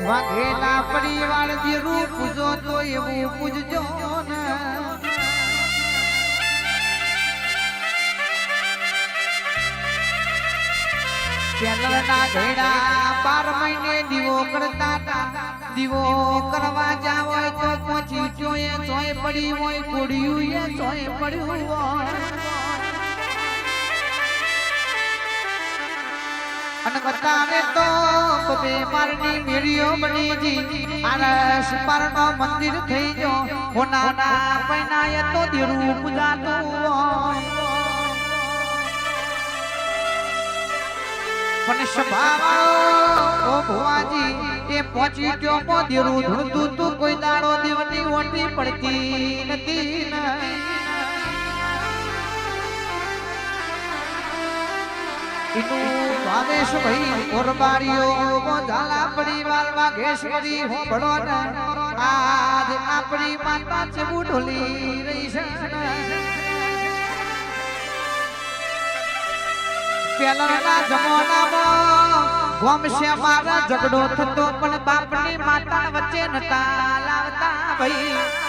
વાઘેલા પરિવાર જેવું પૂજો તો એવું પૂજજો ને પેલના ઘેડા 12 મહિને દીવો કરતા હતા દીવો કરવા જાવ તો પહોંચી ચોય પડી હોય કોડિયું ચોય પડ્યું હોય અને બતાવે તો બે મારની મેળીઓ બની જી આરસ પરનો મંદિર થઈ જો હોનાના પૈનાય તો દેરું પૂજાતું પણ સભાવાળો ઓ ભુવાજી એ પહોંચી ગયો મો દેરું ધૂળતું તું કોઈ દાડો દેવની ઓટી પડતી નથી ઇનું ભાવેશ ભાઈ ઓરબારીઓ મોજાલા પરિવાર વાઘેશ્વરી હોબળો ને આજ આપણી માતા છે બુઢોલી રહી છે પેલાના જમાનામાં ગોમશે મારા ઝઘડો થતો પણ બાપની માતા વચ્ચે નતા લાવતા ભાઈ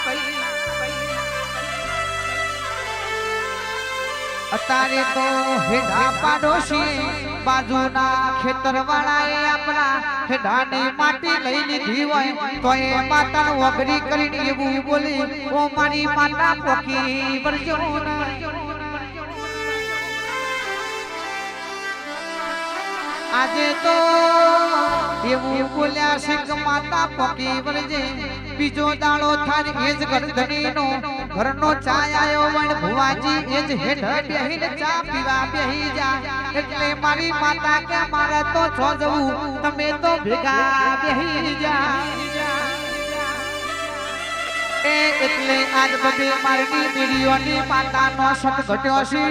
અત્યારે તો હેડા પાડોશી બાજુના ખેતર વાળાએ આપણા હેડાની માટી લઈ લીધી હોય તો એ માતાને વગરી કરીને એવું બોલી ઓ મારી માતા પોકી વરજો આજે તો એવું બોલ્યા છે કે માતા પોકી વરજે બીજો દાડો થાય એ જ ગરધણીનો ઘરનો ચા આયો વણ ભુવાજી એ જ હેઠ બેહીને ચા પીવા બેહી જા એટલે મારી માતા કે મારે તો છો જવું તમે તો ભેગા બેહી જા એ એટલે આજ બધી મારી મીડિયોની માતાનો સટ ઘટ્યો છે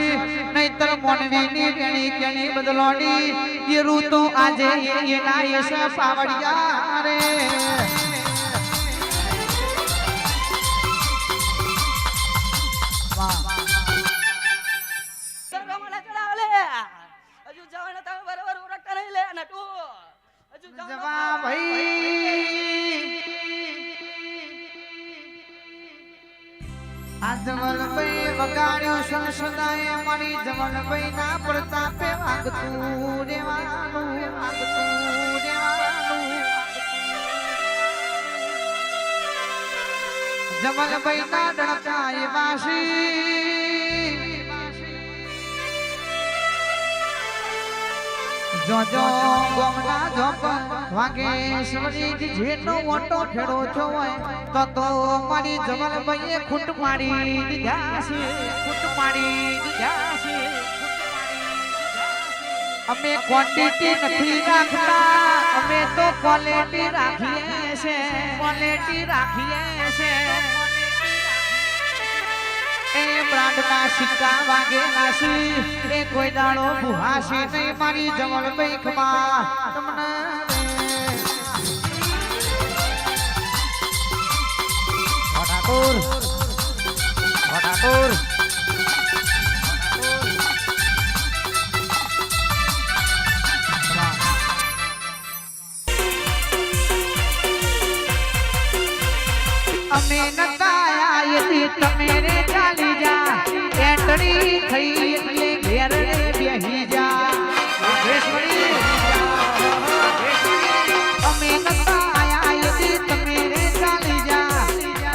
નહીતર મોનવીની વેણી કેણી બદલોની ઈરું તો આજે એના યશ પાવડિયા રે જમલભાઈ વગાડ્યો સંસદાએ મારી જમલભાઈ ના પ્રતાપે વાગતું રેવાનું જમલભાઈ ના ડણકા એ વાસી જોજો ગોમના જોપ વાઘેશ્વરી જેનો ઓટો ખેડો છો હોય તો મારી જમલભાઈએ ખૂટ મારી દીધા છે અમે ક્વોન્ટિટી નથી રાખતા અમે તો ક્વોલિટી રાખીએ છે એ બ્રાન્ડના સિક્કા વાગેલા છે એ કોઈ દાડો ભુહાશે નહીં મારી જમલભાઈ ખમા તમને વડાપુર અમે નકાયા યદી તમે રે ચાલી જા એટડી થઈ એટલે ઘેર બેહી જા વાઘેશ્વરી અમે નકાયા યદી તમે રે ચાલી જા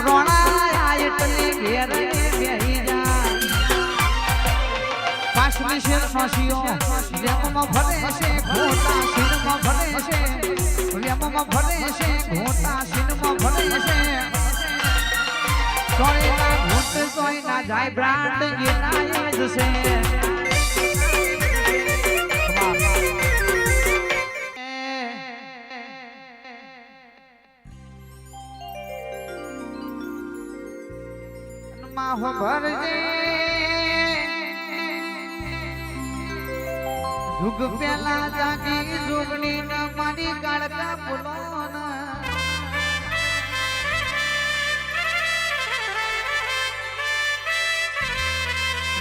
રોણાયા એટલે ઘેર બેહી જા કાશ્મીર શેર ફાંસીઓ જેમમાં ભરે છે ઘોટા શીરમાં ભરે છે જેમમાં ભરે છે ઘોટા શીરમાં ભરે છે સોયના ભૂત સોયના જાય બ્રાન્ડ એના જ છે માહો ભરજે જુગ પેલા જાગી જોગણી ન મારી કાળકા બોલોના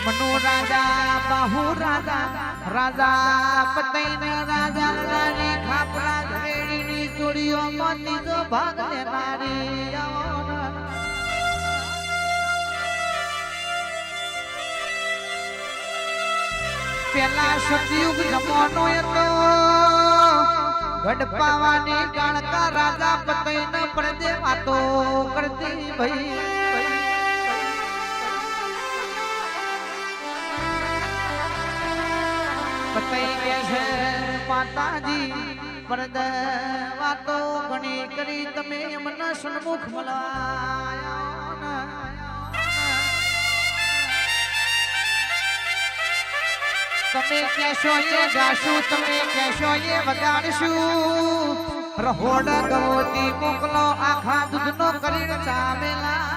મનો રાજા બાહુ રાજા પતૈન રાજા રાની ખાપરા રેડીની જોડીઓ મત ભાગ લેનારી પેલા સતયુગ જમાનો હતો ગઢપાવાની કાળકા રાજા પતઈ ન પડદે વાતો કરતી ભાઈ પતઈ કે છે માતાજી પડદે વાતો ઘણી કરી તમે એમના સન્મુખ મલાયા તમે કહેશો એ ગાશું તમે કહેશો એ વગાડશું રહોડ ગવતી મોકલો આખા દૂધનો કરીને ચામેલા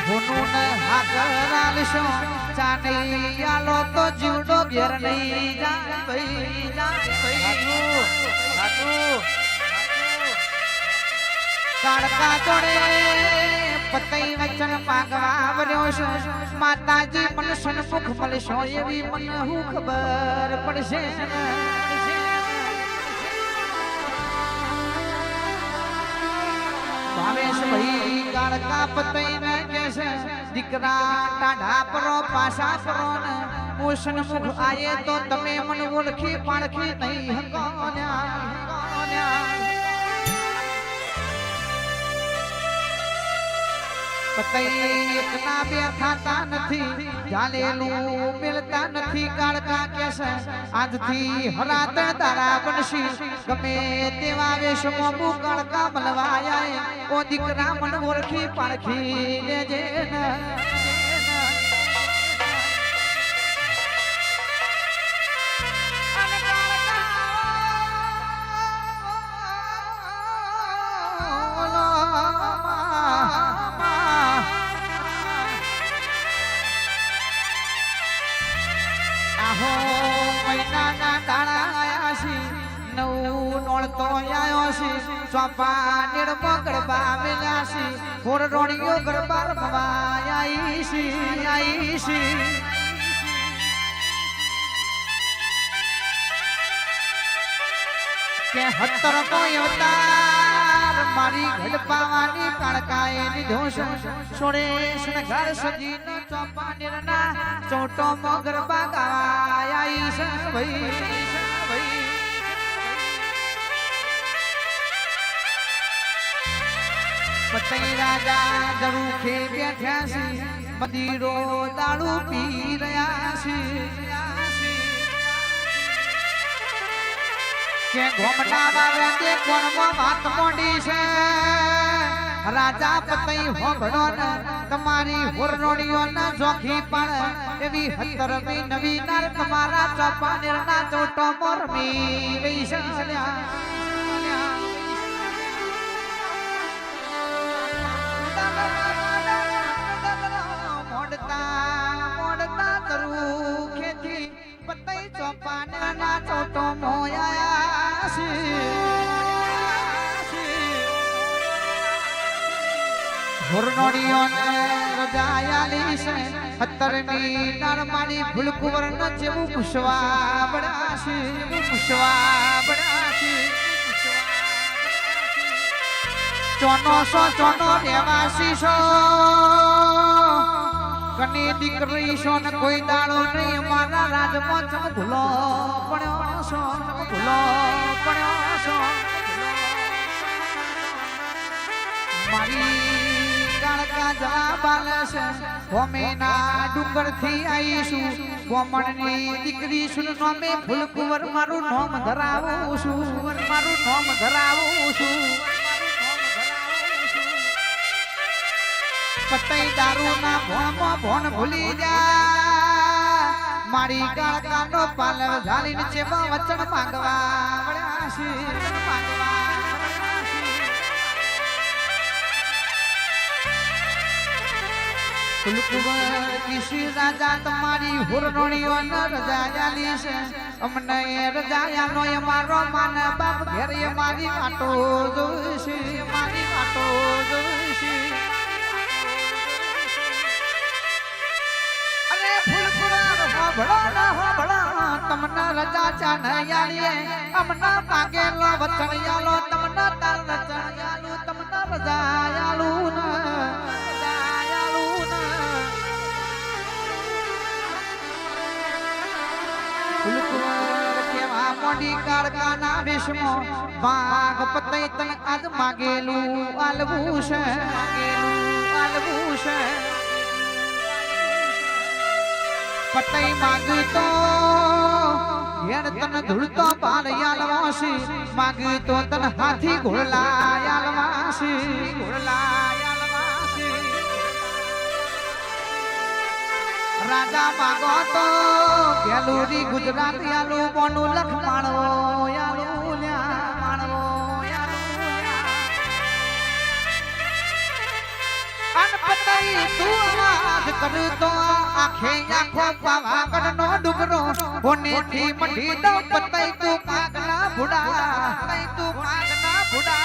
ભૂનું હાકરાલશો ચાની આલો તો જીવડો ઘેર નહીં જાય ભાઈ કાળકા જોડે પતઈ વચન પાગવા વર્યો છો માતાજી મન સન્મુખ મળશો એવી મને હું ખબર પડશે ભાવેશ ભાઈ કાળકા પતઈ ને કે છે દીકરા ટાઢા પરો પાસા પરો ને હું સન્મુખ આયે તો તમે મને ઓળખી પાળખી નહીં હકોન્યા પતઈ એકના બે થાતા નથી ચાલેલું મિલતા નથી કાળકા કેસે આજથી હરાતણ તારા બનશી ગમે તેવા વેશમાં મુ કાળકા મલવાયા ઓ દીકરા મન ઓળખી પાળખી લેજે સોપા નિર્મો ગરબા મેલાસી ફોર રોણીઓ ગરબા રમવા આઈશી કે 17 કો અવતાર મારી ગઢપાવાની કાળકાએ લીધો છે સોડે શણગાર સજીને ચોપા નિરના ચોટો મો ગરબા ગાવા આઈશ ભાઈ પતઈ રાજા દરુખે બેઠ્યા છે મંદિરો દારૂ પી રહ્યા છે કે ઘોમટા વાવે તે કોણમાં વાત મોડી છે રાજા પતઈ હોભળો ને તમારી હોરનોડીઓ ના જોખી પણ એવી 17મી નવી નાર તમારા ચોપાનેર ના ચોટો મોરમી રહી છે મોડતા તરું ખેતી પતઈ ચોપાના ના ચોટો મોયા છે હોરનોડીઓને રજાયાલી છે 17મી નારમાની ફૂલકુંવર નો જેવું પુષ્વા બડાશે ચોનો રહેવાસી છો કની દીકરી છો ને કોઈ દાડો નહીં મારા રાજમાં ચમ ભૂલો પડ્યો છો મારી કાળકા જવાબ આલે છે હોમેના ડુંગર થી આવીશું ગોમણની દીકરી છું નોમે ફૂલકુંવર મારું નામ ધરાવું છું પતઈ દારૂ ના ભોણમાં ભોણ ભૂલી જા મારી કાળકા નો પાલવ ઝાલીને ચેવા વચન માંગવા વળ્યા છે ફૂલકુંવર કિશી રાજા તમારી હુરનોણીઓ ન રજાયાલી છે અમને રજાયાનો અમારો માન બાપ ઘેર મારી વાટો જોઈશે તમને રજા ચાનયાલીએ અમના માગેલો વચન યાલો તમને તાર રચન યાલું તમને રજા યાલું ને રજા યાલું ને ફૂલકુંવર કેવા મોડી કાળકાના વેશમાં વાઘ પતઈ તન આજ માગેલું આલવું છે માગેલું આલવું છે પતઈ માગતો હેર તન ધૂળતો પાલ યાલવાસી માગતો તન હાથી ઘોડલા યાલવાસી ઘોડલા યાલવાસી રાજા માગો તો ગેલુરી ગુજરાત યાલુ બોનું લખ માણવો યાલુ લ્યા માણવો અનપતઈ તું આજ કરતો આખે આખો પાવાગઢ નો ડુગરો ઓનેથી મઢી દો પતઈ તું પાગના ભુડા પતઈ તું પાગના ભુડા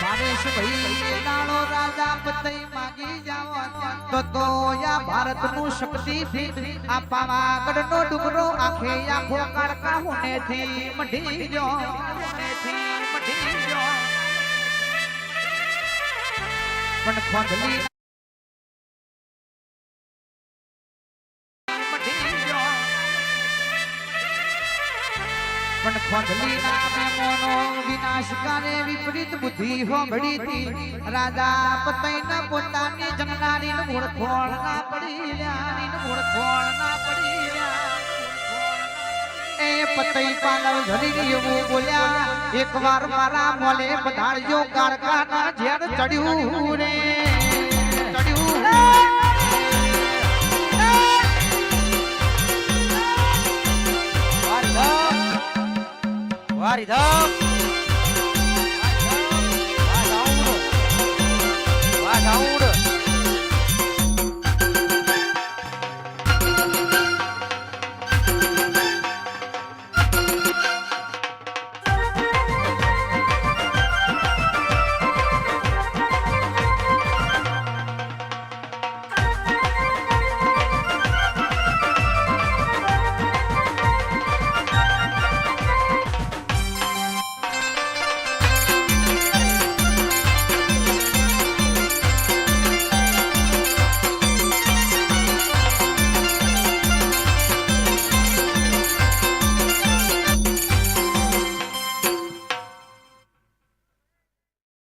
ભાવેશ ભાઈ દાણો રાજા પતઈ માગી જાવો તો યા ભારત નું શક્તિ થી આ પાવાગઢ નો ડુગરો આખે આખો કાળકા ઓનેથી મઢી જો ઓનેથી મઢી જો પણ ખોદલી પણ ખોદલી ના મેમોનો વિનાશ કરે વિપરીત બુદ્ધિ હોબડી થી રાજા પતઈ ના પોતાની જમનારી નું મૂળ ખોળ ના પડી લ્યા મૂળ ખોળ ના પડી લ્યા એ પતઈ પાલવ ધરી એવું બોલ્યા એકવાર મારા મોલે પધારજો કાળકાના ઝેર ચડ્યું રે